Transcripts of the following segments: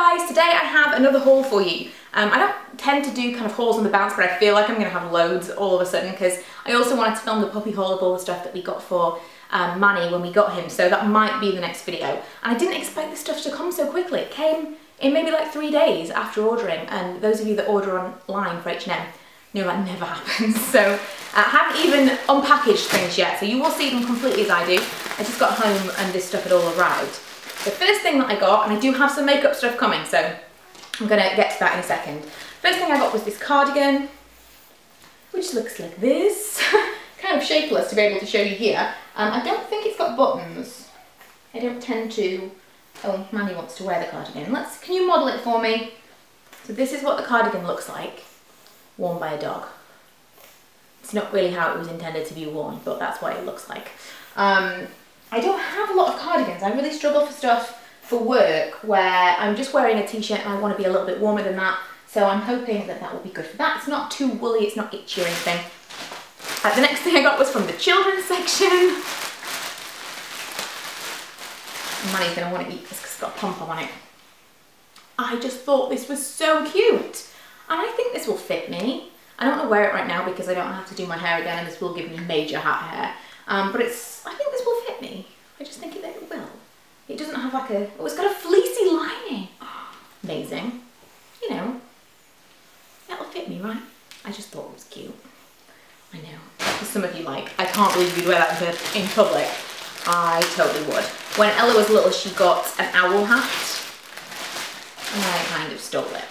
Hi guys, today I have another haul for you. I don't tend to do kind of hauls on the bounce, but I feel like I'm going to have loads all of a sudden because I also wanted to film the puppy haul of all the stuff that we got for Manny when we got him, so that might be the next video. And I didn't expect this stuff to come so quickly. It came in maybe like 3 days after ordering, and those of you that order online for H&M know that never happens. So I haven't even unpackaged things yet, so you will see them completely as I do. I just got home and this stuff had all arrived. The first thing that I got, and I do have some makeup stuff coming, so I'm going to get to that in a second. First thing I got was this cardigan, which looks like this. Kind of shapeless to be able to show you here. I don't think it's got buttons. I don't tend to... Oh, Manny wants to wear the cardigan. Can you model it for me? So this is what the cardigan looks like, worn by a dog. It's not really how it was intended to be worn, but that's what it looks like. I don't have a lot of cardigans. I really struggle for stuff for work where I'm just wearing a t-shirt and I want to be a little bit warmer than that. So I'm hoping that that will be good for that. It's not too woolly, it's not itchy or anything. The next thing I got was from the children's section. Manny's going to want to eat this because it's got a pom-pom on it. I just thought this was so cute. And I think this will fit me. I don't want to wear it right now because I don't have to do my hair again and this will give me major hat hair. But I think this will fit me. I just think that it will. It doesn't have like a, oh, it's got a fleecy lining. Oh, amazing. You know, that'll fit me, right? I just thought it was cute. I know. For some of you like, I can't believe you'd wear that in public. I totally would. When Ella was little, she got an owl hat. And I kind of stole it.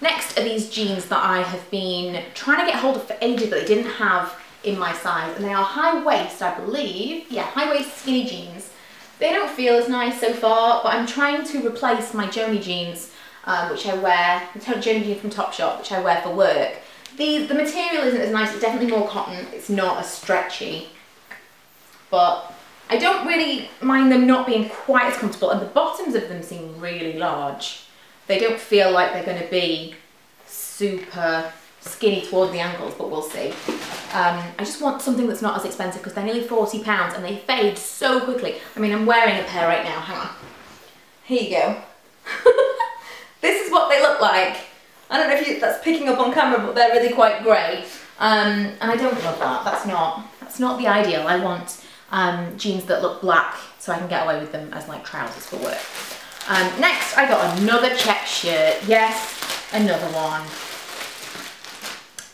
Next are these jeans that I have been trying to get hold of for ages, but they didn't have in my size, and they are high waist, I believe. Yeah, high waist skinny jeans. They don't feel as nice so far, but I'm trying to replace my Joni jeans, which I wear, the Joni jeans from Topshop, which I wear for work. The material isn't as nice, it's definitely more cotton, it's not as stretchy, but I don't really mind them not being quite as comfortable, and the bottoms of them seem really large. They don't feel like they're going to be super skinny toward the ankles, but we'll see. I just want something that's not as expensive because they're nearly £40 and they fade so quickly. I mean, I'm wearing a pair right now, hang on. Here you go. This is what they look like. I don't know if that's picking up on camera, but they're really quite grey. And I don't love that, that's not the ideal. I want jeans that look black so I can get away with them as like trousers for work. Next, I got another check shirt. Yes, another one.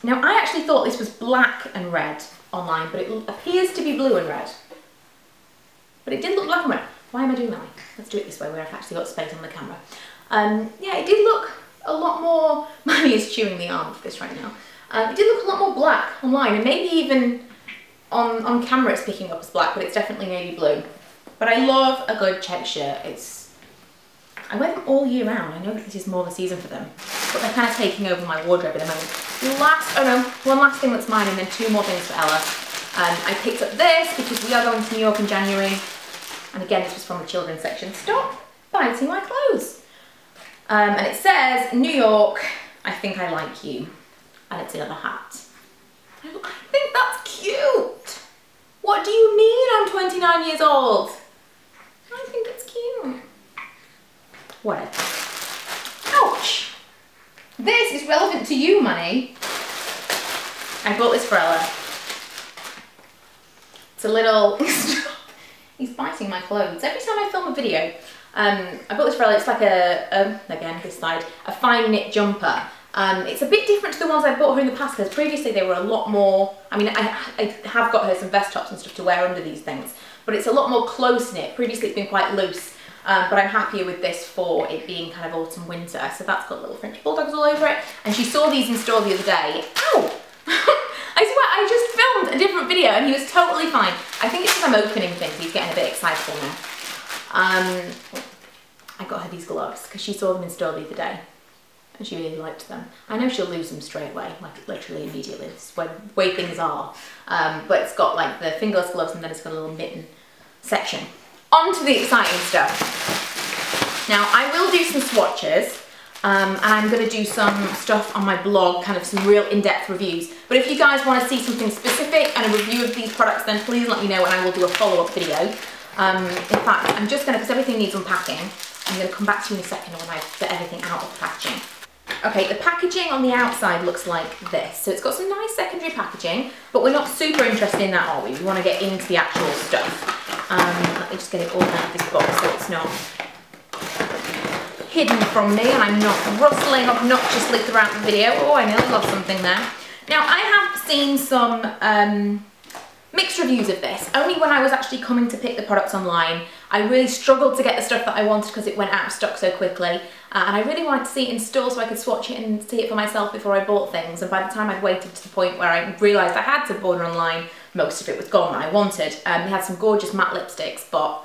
Now, I actually thought this was black and red online, but it appears to be blue and red. But it did look black and red. Why am I doing that way? Let's do it this way, where I've actually got space on the camera. Yeah, it did look a lot more... Manny is chewing the arm of this right now. It did look a lot more black online, and maybe even on camera it's picking up as black, but it's definitely navy blue. But I love a good check shirt. I wear them all year round. I know that this is more the season for them, but they're kind of taking over my wardrobe at the moment. One last thing that's mine, and then 2 more things for Ella. I picked up this because we are going to New York in January, and again this was from the children's section. Stop biting my clothes. And it says, New York, I think I like you, and it's another hat. I think that's cute. What do you mean I'm 29 years old? I think it's cute. Whatever. Ouch! This is relevant to you, Manny. I bought this for Ella. It's a little... He's biting my clothes. Every time I film a video, I bought this for Ella. It's like again, this side, a fine knit jumper. It's a bit different to the ones I bought her in the past because previously they were a lot more... I mean, I have got her some vest tops and stuff to wear under these things, but it's a lot more close knit. Previously it's been quite loose. But I'm happier with this for it being kind of autumn winter. So that's got little French bulldogs all over it. And she saw these in store the other day. Ow! I swear, I just filmed a different video and he was totally fine. I think it's because I'm opening things, he's getting a bit excitable now. I got her these gloves because she saw them in store the other day and she really liked them. I know she'll lose them straight away, like literally immediately. It's the way things are. But it's got like the fingerless gloves and then it's got a little mitten section. On to the exciting stuff. Now, I will do some swatches, and I'm going to do some stuff on my blog, kind of some real in-depth reviews. But if you guys want to see something specific and a review of these products, then please let me know and I will do a follow-up video. In fact, I'm just gonna, because everything needs unpacking, I'm gonna come back to you in a second when I get everything out of the packaging. Okay, the packaging on the outside looks like this. So it's got some nice secondary packaging, but we're not super interested in that, are we? We want to get into the actual stuff. Let me just get it all out of this box so it's not hidden from me and I'm not rustling obnoxiously throughout the video. Oh, I nearly lost something there. Now, I have seen some mixed reviews of this. Only when I was actually coming to pick the products online, I really struggled to get the stuff that I wanted because it went out of stock so quickly. And I really wanted to see it in store so I could swatch it and see it for myself before I bought things. And by the time I'd waited to the point where I realised I had to order online, most of it was gone that I wanted. They had some gorgeous matte lipsticks, but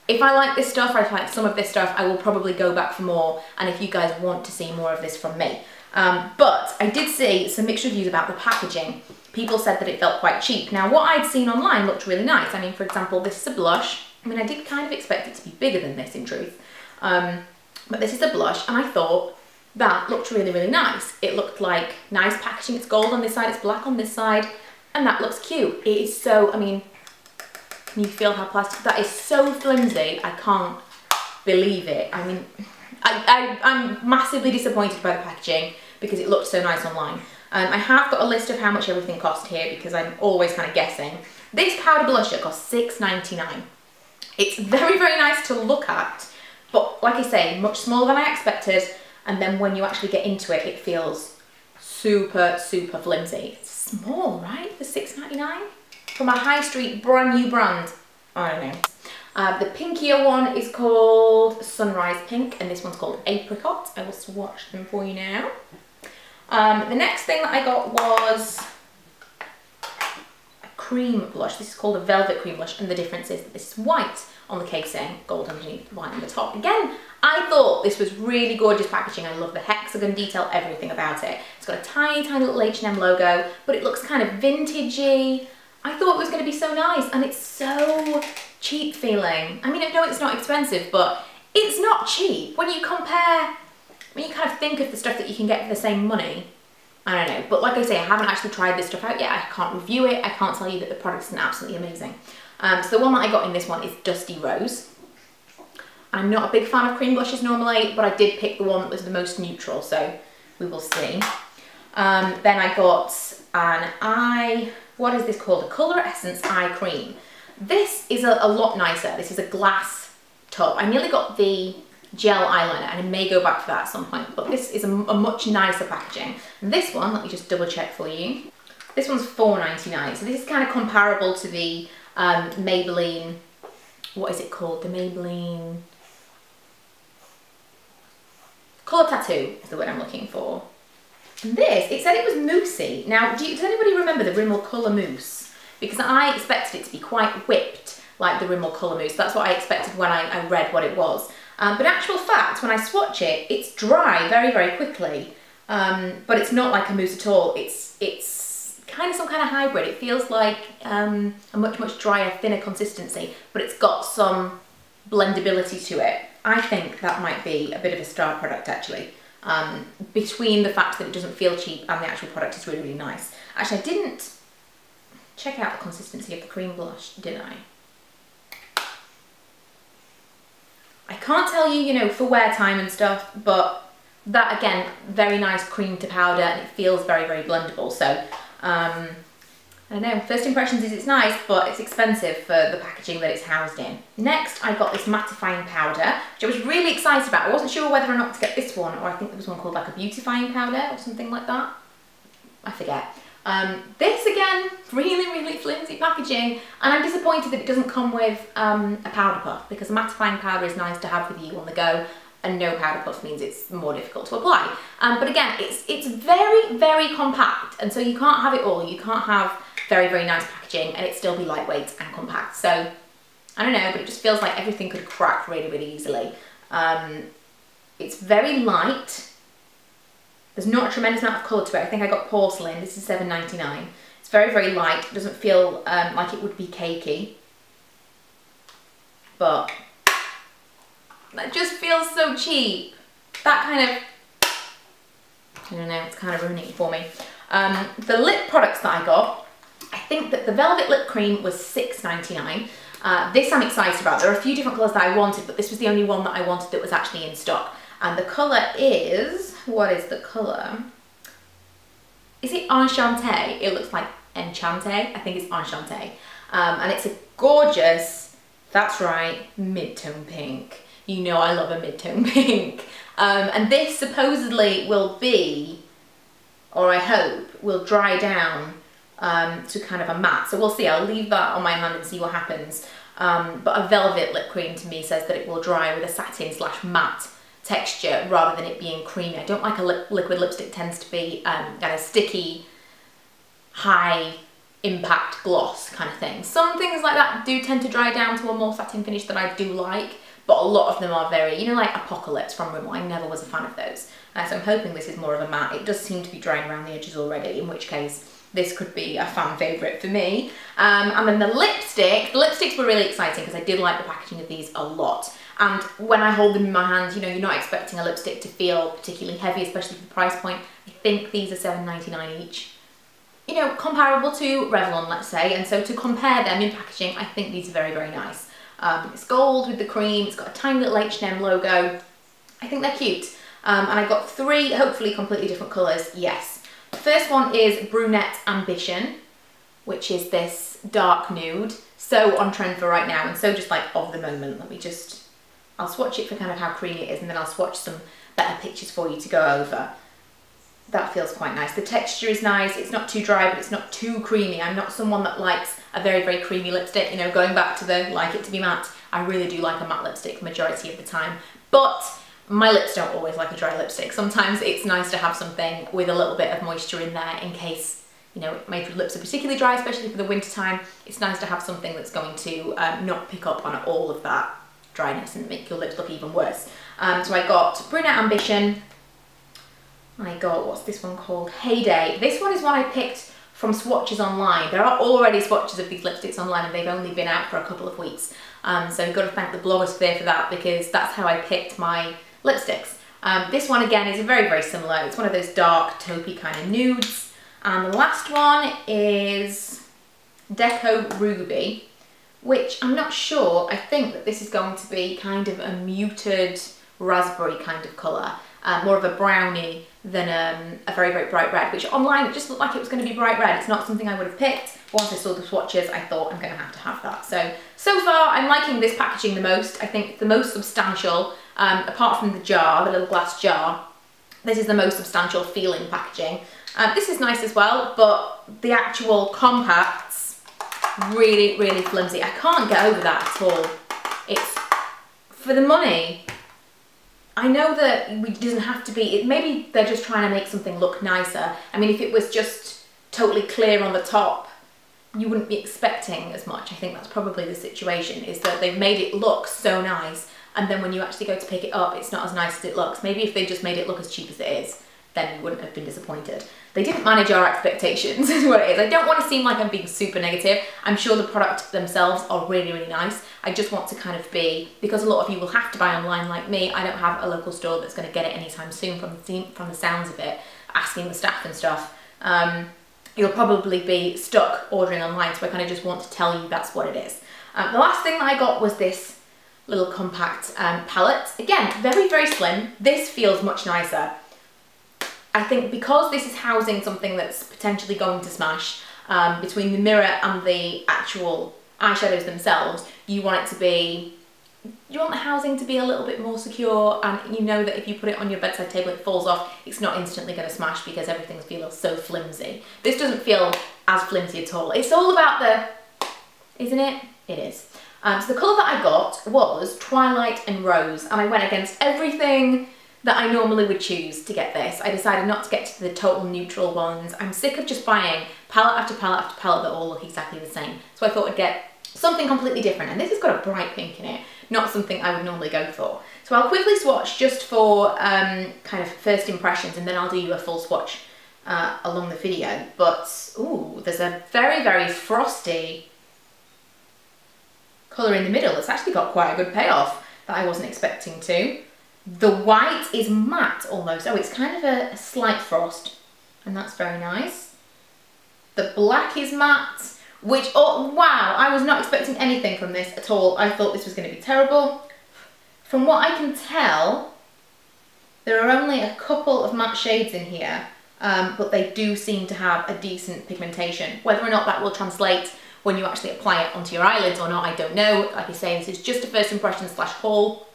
if I like this stuff, or if I like some of this stuff, I will probably go back for more. And if you guys want to see more of this from me. But I did see some mixed reviews about the packaging. People said that it felt quite cheap. Now, what I'd seen online looked really nice. I mean, for example, this is a blush. I mean, I did kind of expect it to be bigger than this in truth. But this is a blush, and I thought that looked really, really nice. It looked like nice packaging. It's gold on this side, it's black on this side, and that looks cute. It is so, I mean, can you feel how plastic? That is so flimsy, I can't believe it. I mean, I'm massively disappointed by the packaging because it looked so nice online. I have got a list of how much everything cost here because I'm always kind of guessing. This powder blusher cost $6.99. It's very, very nice to look at, but like I say, much smaller than I expected, and then when you actually get into it, it feels super, super flimsy. It's small, right, for $6.99? From a high street brand new brand. I don't know. The pinkier one is called Sunrise Pink, and this one's called Apricot. I will swatch them for you now. The next thing that I got was a cream blush. This is called a Velvet Cream Blush, and the difference is that this is white on the casing, gold underneath, white on the top. Again, I thought this was really gorgeous packaging. I love the hexagon detail, everything about it. It's got a tiny, tiny little H&M logo, but it looks kind of vintagey. I thought it was going to be so nice, and it's so cheap feeling. I mean, I know it's not expensive, but it's not cheap. When you compare, when you kind of think of the stuff that you can get for the same money, I don't know. But like I say, I haven't actually tried this stuff out yet. I can't review it. I can't tell you that the product isn't absolutely amazing. So the one that I got in this one is Dusty Rose. I'm not a big fan of cream blushes normally, but I did pick the one that was the most neutral, so we will see. Then I got what is this called? A Colour Essence Eye Cream. This is a lot nicer. This is a glass tub. I nearly got the gel eyeliner, and I may go back for that at some point, but this is a much nicer packaging. And this one, let me just double check for you. This one's $4.99, so this is kind of comparable to the Maybelline, what is it called? The Maybelline Colour Tattoo is the word I'm looking for. And this, it said it was moussey. Now, does anybody remember the Rimmel Colour Mousse? Because I expected it to be quite whipped, like the Rimmel Colour Mousse. That's what I expected when I read what it was. But in actual fact, when I swatch it, it's dry very, very quickly. But it's not like a mousse at all. It's kind of some kind of hybrid. It feels like a much, much drier, thinner consistency, but it's got some blendability to it. I think that might be a bit of a star product, actually. Between the fact that it doesn't feel cheap and the actual product is really, really nice. Actually, I didn't check out the consistency of the cream blush, did I? I can't tell you, you know, for wear time and stuff, but that, again, very nice cream to powder, and it feels very, very blendable. So, I don't know, first impressions is it's nice, but it's expensive for the packaging that it's housed in. Next, I got this mattifying powder, which I was really excited about. I wasn't sure whether or not to get this one, or I think there was one called like a beautifying powder or something like that. I forget. This, again, really, really flimsy packaging, and I'm disappointed that it doesn't come with a powder puff, because a mattifying powder is nice to have with you on the go, and no powder puff means it's more difficult to apply. But again, it's very, very compact, and so you can't have it all. You can't have very, very nice packaging and it still be lightweight and compact. So, I don't know, but it just feels like everything could crack really, really easily. It's very light. There's not a tremendous amount of colour to it. I think I got porcelain. This is $7.99. It's very, very light. It doesn't feel like it would be cakey. But that just feels so cheap. That kind of, I don't know, it's kind of ruining it for me. The lip products that I got, I think that the Velvet Lip Cream was $6.99. This I'm excited about. There are a few different colours that I wanted, but this was the only one that I wanted that was actually in stock. And the colour is, what is the colour? Is it Enchanté? It looks like Enchanté. I think it's Enchanté. And it's a gorgeous, that's right, mid-tone pink. You know I love a mid-tone pink. And this supposedly will be, or I hope, will dry down to kind of a matte. So we'll see. I'll leave that on my hand and see what happens. But a velvet lip cream to me says that it will dry with a satin / matte texture rather than it being creamy. I don't like a liquid lipstick tends to be kind of sticky, high impact gloss kind of thing. Some things like that do tend to dry down to a more satin finish that I do like, but a lot of them are very, you know, like Apocalypse from Rimmel. I never was a fan of those. So I'm hoping this is more of a matte. It does seem to be drying around the edges already, in which case this could be a fan favourite for me. And then the lipsticks were really exciting because I did like the packaging of these a lot. And when I hold them in my hand, you know, you're not expecting a lipstick to feel particularly heavy, especially for the price point. I think these are $7.99 each. You know, comparable to Revlon, let's say. And so to compare them in packaging, I think these are very, very nice. It's gold with the cream. It's got a tiny little H&M logo. I think they're cute. And I got 3, hopefully completely different colours. Yes. The first one is Brunette Ambition, which is this dark nude. So on trend for right now, and so just like of the moment. Let me just, I'll swatch it for kind of how creamy it is, and then I'll swatch some better pictures for you to go over. That feels quite nice. The texture is nice. It's not too dry, but it's not too creamy. I'm not someone that likes a very, very creamy lipstick. You know, going back to the like it to be matte, I really do like a matte lipstick the majority of the time. But my lips don't always like a dry lipstick. Sometimes it's nice to have something with a little bit of moisture in there in case, you know, my lips are particularly dry, especially for the winter time. It's nice to have something that's going to not pick up on all of that dryness and make your lips look even worse. So I got Brunette Ambition. I got, what's this one called? Heyday. This one is one I picked from Swatches online. There are already swatches of these lipsticks online and they've only been out for a couple of weeks. So you've got to thank the blogosphere for that because that's how I picked my lipsticks. This one again is very, very similar. It's one of those dark taupey kind of nudes. And the last one is Deco Ruby, which I'm not sure. I think that this is going to be kind of a muted raspberry kind of colour. More of a brownie than a very, very bright red, which online it just looked like it was going to be bright red. It's not something I would have picked. Once I saw the swatches, I thought I'm going to have that. So far I'm liking this packaging the most. I think the most substantial, apart from the jar, the little glass jar, this is the most substantial feeling packaging. This is nice as well, but the actual compacts, really, really flimsy. I can't get over that at all. It's, for the money, I know that it doesn't have to be, maybe they're just trying to make something look nicer. I mean, if it was just totally clear on the top, you wouldn't be expecting as much. I think that's probably the situation, is that they've made it look so nice, and then when you actually go to pick it up, it's not as nice as it looks. Maybe if they just made it look as cheap as it is, then you wouldn't have been disappointed. They didn't manage our expectations, is what it is. I don't want to seem like I'm being super negative. I'm sure the product themselves are really, really nice. I just want to kind of be, because a lot of you will have to buy online like me, I don't have a local store that's going to get it anytime soon from the sounds of it, asking the staff and stuff. You'll probably be stuck ordering online, so I kind of just want to tell you that's what it is. The last thing that I got was this little compact palette. Again, very, very slim. This feels much nicer. I think because this is housing something that's potentially going to smash, between the mirror and the actual eyeshadows themselves, you want the housing to be a little bit more secure, and you know that if you put it on your bedside table it falls off, it's not instantly going to smash because everything feels so flimsy. This doesn't feel as flimsy at all. It's all about the, isn't it? It is. So the colour that I got was Twilight and Rose, and I went against everything that I normally would choose to get this. I decided not to get to the total neutral ones. I'm sick of just buying palette after palette after palette that all look exactly the same. So I thought I'd get something completely different, and this has got a bright pink in it, not something I would normally go for. So I'll quickly swatch just for kind of first impressions, and then I'll do you a full swatch along the video. But ooh, there's a very, very frosty colour in the middle. It's actually got quite a good payoff that I wasn't expecting to. The white is matte almost. Oh, it's kind of a slight frost, and that's very nice. The black is matte which, oh wow, I was not expecting anything from this at all. I thought this was going to be terrible. From what I can tell, there are only a couple of matte shades in here, but they do seem to have a decent pigmentation. Whether or not that will translate when you actually apply it onto your eyelids or not, I don't know. Like I say, this is just a first impression / haul.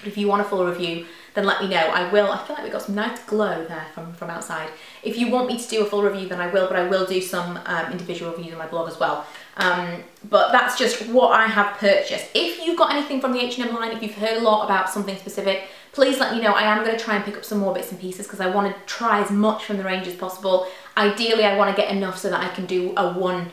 But if you want a full review, then let me know. I will. I feel like we've got some nice glow there from outside. If you want me to do a full review, then I will, but I will do some individual reviews on my blog as well. But that's just what I have purchased. If you've got anything from the H&M line, if you've heard a lot about something specific, please let me know. I am going to try and pick up some more bits and pieces because I want to try as much from the range as possible. Ideally, I want to get enough so that I can do a one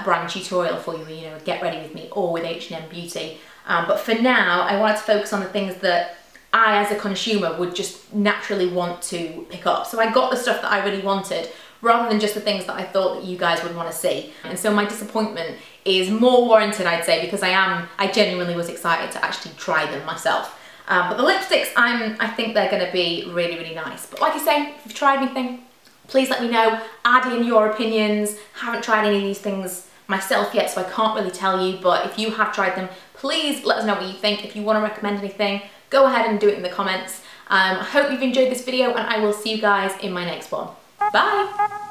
brand tutorial for you, you know, get ready with me or with H&M Beauty. But for now, I wanted to focus on the things that I, as a consumer, would just naturally want to pick up. So I got the stuff that I really wanted, rather than just the things that I thought that you guys would want to see. And so my disappointment is more warranted, I'd say, because I genuinely was excited to actually try them myself. But the lipsticks, I think they're going to be really, really nice. But like I say, if you've tried anything, please let me know. Add in your opinions. Haven't tried any of these things myself yet, so I can't really tell you, but if you have tried them, please let us know what you think. If you want to recommend anything, go ahead and do it in the comments. I hope you've enjoyed this video, and I will see you guys in my next one. Bye!